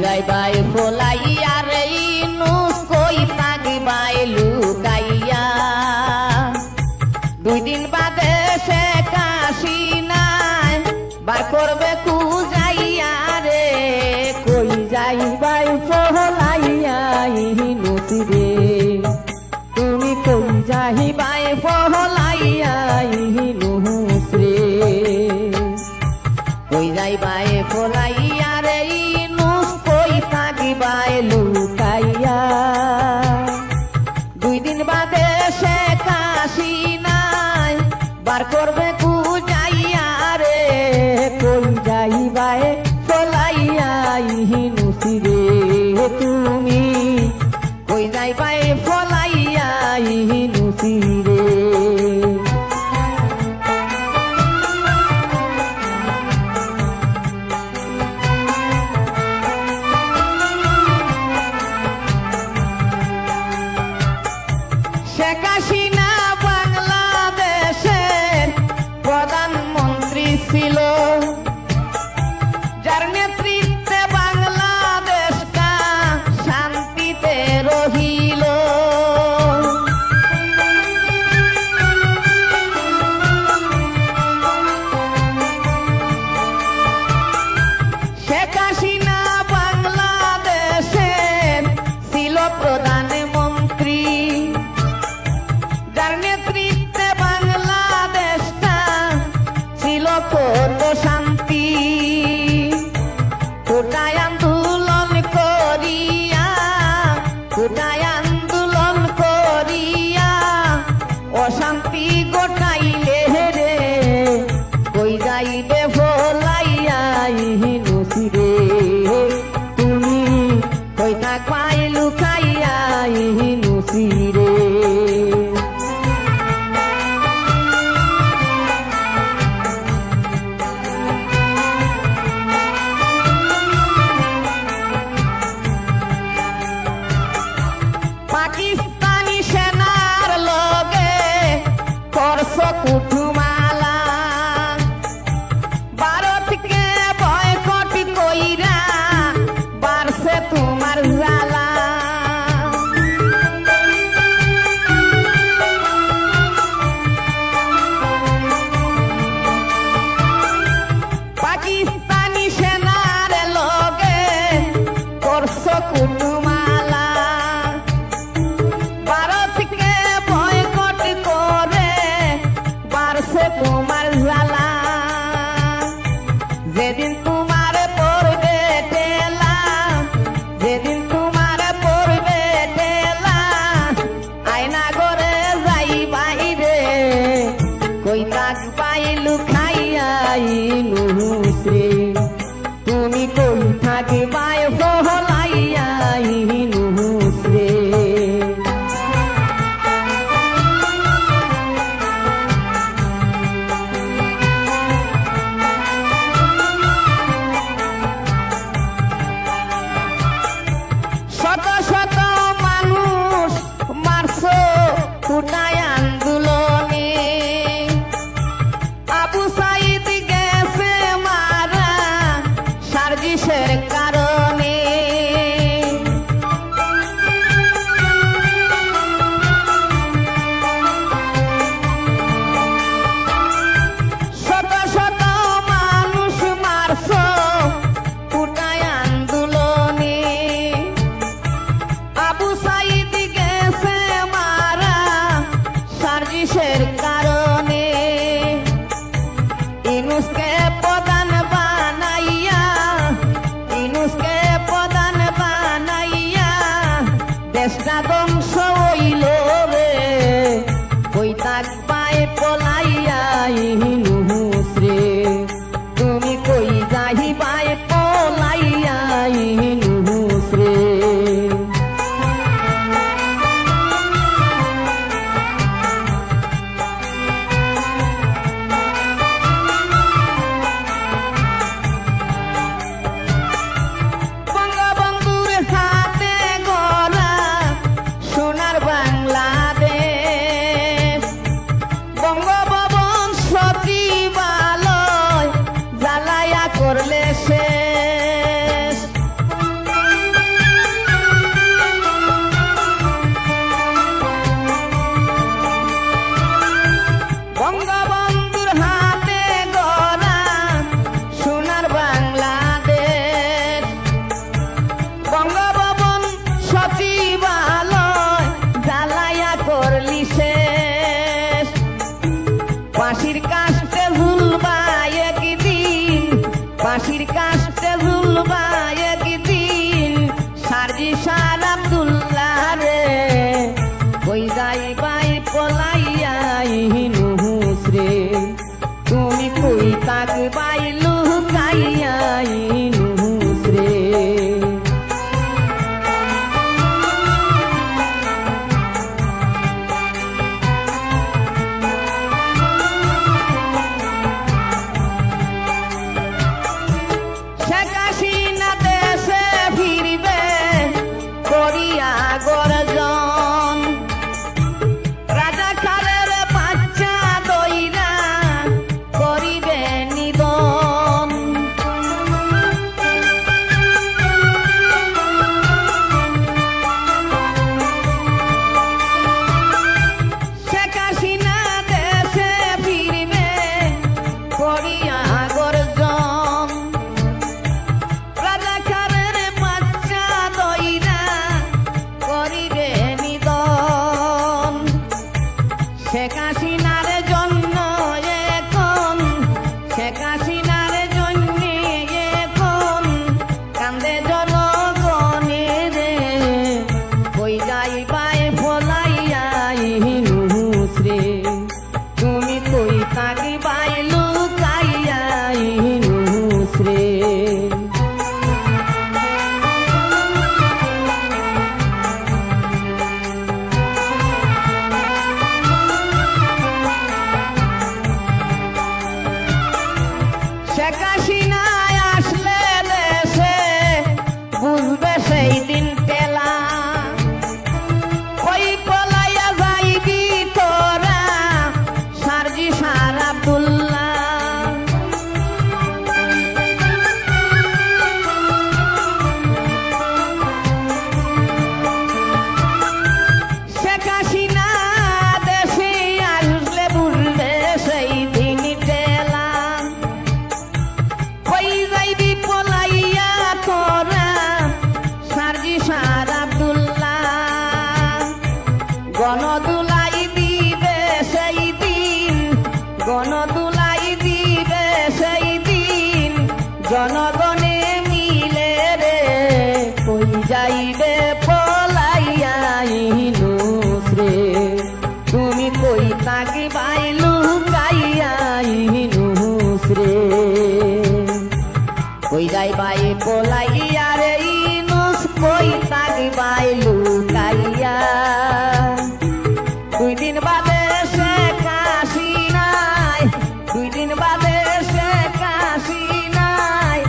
যাইবাই ফলাইয়া রে ইনুস কই থাকিবাই লুকাইয়া দুই দিন বাদে সে কাশি নাই বার করবে কুজাইয়া রে কই যাইবাই ফলাইয়া ইনুস রে তুমি কই যাইবাই ফলাইয়া ইনুস রে কই যাইবাই ফলাইয়া রে ইনুস কই থাকিবাই লুকাইয়া দুই দিন বাদে সে কাশি নাই বার করবে কুজাইয়া রে কই যাইবাই ফলাইয়া ইনুস রে তুমি কই যাইবাই ফলাইয়া ইনুস রে শেখ হাসিনা বাংলাদেশের প্রধানমন্ত্রী ছিল যার নেতৃত্বে বাংলাদেশটা শান্তিতে রহিল শেখ হাসিনা বাংলাদেশের ছিল প্রধানমন্ত্রী যার নেতৃত্বে বাংলাদেশটা ছিল কত শান্তি কোটায় আন্দোলন করিয়া অশান্তি গোটাইলে রে কই যাইবে ফলাইয়া ইনুস রে তুমি কই থাকবাই লুকাইয়া ইনুস রে পাকিস্তানি সেনার লগে করছ কুটুমালা ভারতকে বয়কট কইরা বাড়ছে তোমার জ্বালা পাকিস্তানি সেনার লগে করছ কুটুমালা ভারতকে বয়কট করে বাড়ছে তোমার জ্বালা যেদিন তোমার পড়বে টেলা যেদিন তোমার পড়বে টেলা আয়না করে যাই বাইরে কই থাকবাই লুকাইয়া ইনুস রে তুমি কই থাকিবাই ফলাইয়া ইনুস রে শত শত মানুষ মারছ কোটায় আন্দোলনে আবু সাইদ গেছে মারা সার্জিসের কারণে শত শত মানুষ মারছ কোটায় আন্দোলনে আবু সাইদ গেছে মারা সার্জিসের কারণে ইনুসকে প্রধান বানাইয়া দেশটা ধ্বংস হইল রে কই থাকবাই পলাইয়া ইনুস রে তুমি কই যাইবাই পলাইয়া ইনুস রে বঙ্গবন্ধুর হাতে গড়া সোনার বাংলাদেশ বঙ্গভবন সচিবালয় জ্বালায়া করলে শেষ ফাঁসির কাস্তে ঝুলবা একদিন সারজি সার আব্দুল্লাহ রে কই যাইবাই পলাইয়া ইনুস রে তুমি কই তাকবাই লুকাইয়া ইনুস রে শেখ হাসিনার জন্য এখন শেখ হাসিনার জন্য এখন কান্দে জনগণে রে কই যাইবাই ফলাইয়া ইনুস রে তুমি কই তাকিবাই লুকাইয়া ইনুস রে শেখ হাসিনা আসলে দেশে বুঝবে সেই দিন পেলা ওই পলাইয়া যাইবি তোরা সারজি সার আব্দুল্লাহ শেখ হাসিনা দেশে আসলে বুঝবে সেই দিন পেলা কই যাইবি পলাইয়া তোরা সারজি সার আব্দুল্লাহ গণদুলাই দিবে সেই দিন গণদুলাই দিবে সেই দিন জনগণে মিলে রে কই যাইবে পলাইয়া ইনুস রে তুমি কই তাকিবাই লুকাইয়া ইনুস রে কই যাইবাই পলাইয়া রে ইনুস কই তাকিবাই লুকাইয়া দুই দিন বাদে শেখ হাসিনাই দুই দিন বাদে শেখ হাসিনাই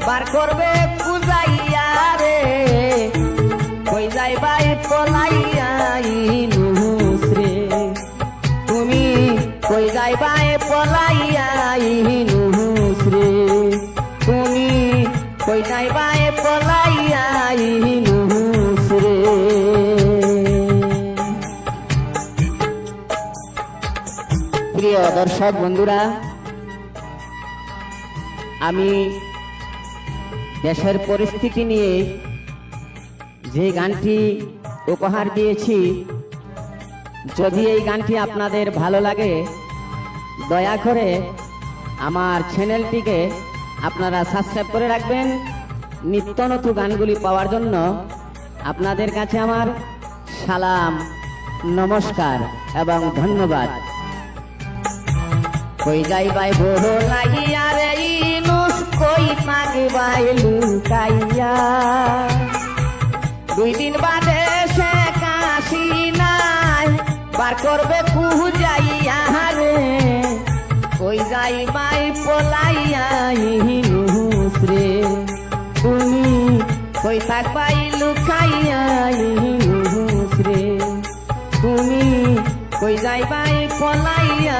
বার করবে খুঁজাইয়া রে কই যাইবাই পলাইয়া ইনুস রে তুমি কই যাইবাই পলাইয়া ইনুস রে তুমি কই যাইবাই পলাইয়া ইনুস রে প্রিয় দর্শক বন্ধুরা আমি দেশের পরিস্থিতি নিয়ে যে গানটি উপহার দিয়েছি যদি এই গানটি আপনাদের ভালো লাগে দয়া করে আমার চ্যানেলটিকে আপনারা সাবস্ক্রাইব করে রাখবেন নিত্য নতুন গানগুলি পাওয়ার জন্য আপনাদের কাছে আমার সালাম নমস্কার এবং ধন্যবাদ কই যাইবাই বলাইয়া রে ইনুস কই তাকিবাই লুকাইয়া দুই দিন বাদে শেখ হাসিনাই বার করবে খুঁজাইয়া রে কই যাইবাই পলাইয়া ইনুস রে তুমি কই তাকবাই লুকাইয়া ইনুস রে তুমি কই যাইবাই পলাইয়া